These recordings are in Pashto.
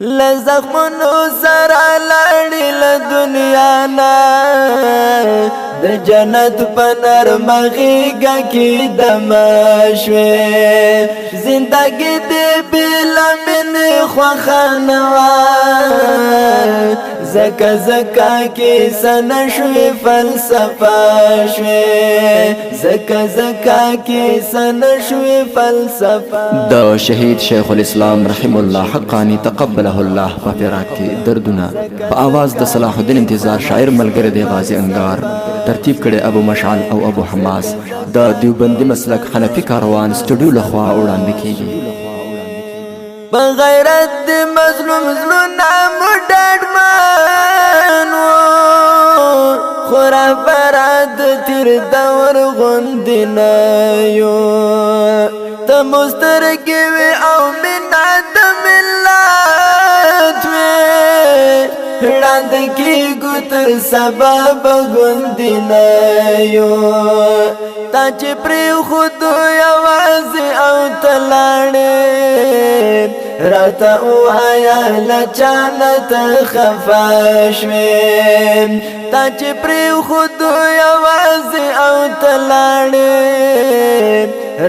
لزخمنو سره لاړې له دنیا نه د جنت په نرمه غېږه کې دمه شوې زندګي دې بېله مینې خوښه نه وه زکه کیسه نشوې فلسفه شوې زکه کیسه نشوې فلسفه د شهید شیخ الاسلام رحم الله حقانی تقبله الله په فراق کې دردونه په आवाज د صلاح الدین انتظار شاعر ملګری دی غازی انگار ترتیب کړي ابو مشعل او ابو حماس د دیوبندي مسلک حنفي کاروان سټوډیو لخوا وړاندې کیږي بغیرت د مظلوم زلونه مډډمان و خورا براد تیر دور غوندې نه یو ته مسترګې وې او مینه د ملت وې ړانده کېږو تر سبا به ګوندې نه یو تا چې پرېښودو یوازې او ته لاړې راته ووایه له چا نه ته خفه شوې تا چې پرېښودو یوازې او ته لاړې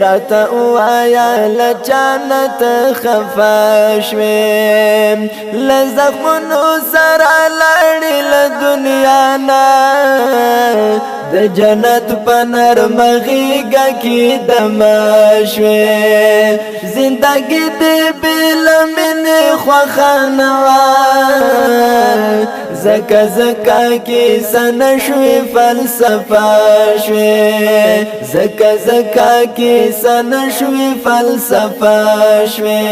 راته ووایه له چا نه ته خفه شوې له زخمونو سره لاړې له دنیا نه د جنت په نرمه غېږه کې دمه شوې زندګي دې بېله مینې خوښه نه وه زکه کیسه نشوې فلسفه شوې زکه کیسه نشوې فلسفه شوې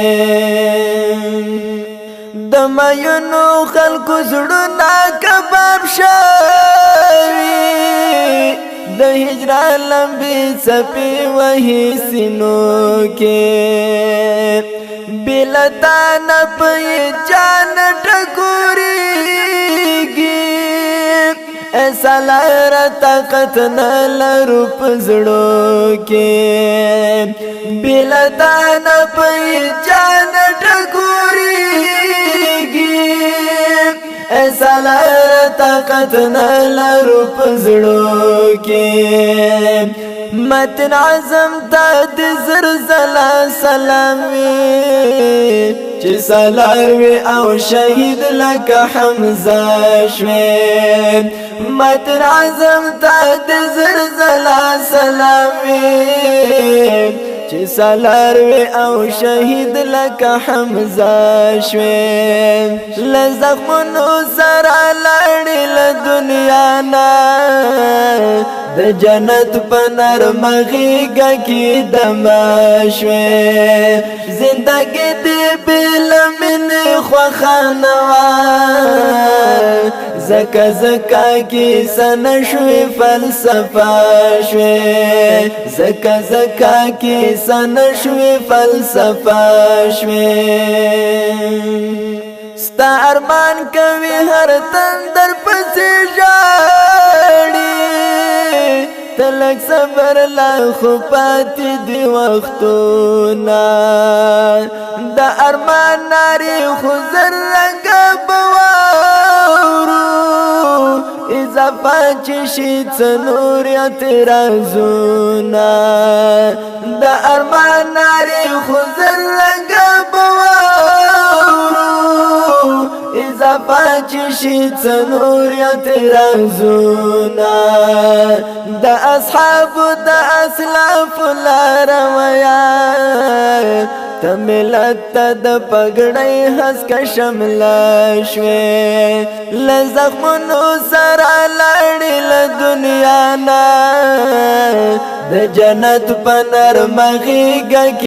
د مینو خلکو زړونه کباب شوي د هجران لمبې څپې وهي سینو کې بېله تا نه په یې جان ټکورېږي ایسا لاره طاقت نه لرو په زړو کې بېله تا نه په یې جان ټکورېږي ایسا لاره طاقت نه لرو په زړو کې متن عظم تا د زلزله سلام وي چې سالار وي او شهید لکه حمزه شوې متن عظم تا د زلزله سلام وي چې سالار وي او شهید لکه حمزه شوې له زخمونو سره لاړې له دنیا نه د جنت په نرمه غېږه کې دمه شوې زندګي دې بېله مینې خوښه نه وه زکه کیسه نشوې فلسفه شوې زکه کیسه نشوې فلسفه شوې ستا ارمان کوي هر تندر پسې ژاړي تلک صبر لا خو پاتې دی وختونه د ارمان نارې خو زرګه به واورو اضافه چې شي څه نور اعتراضونه د ارمان نارې خو زرګه به واورو اضافه چې شي څه نور اعتراضونه د اصحابو د اسلافو لاره ویا ته ملت ته د پګړۍ هسکه شمله شوې له زخمونو سره لاړې له دنیا نه د جنت په نرمه غېږه کې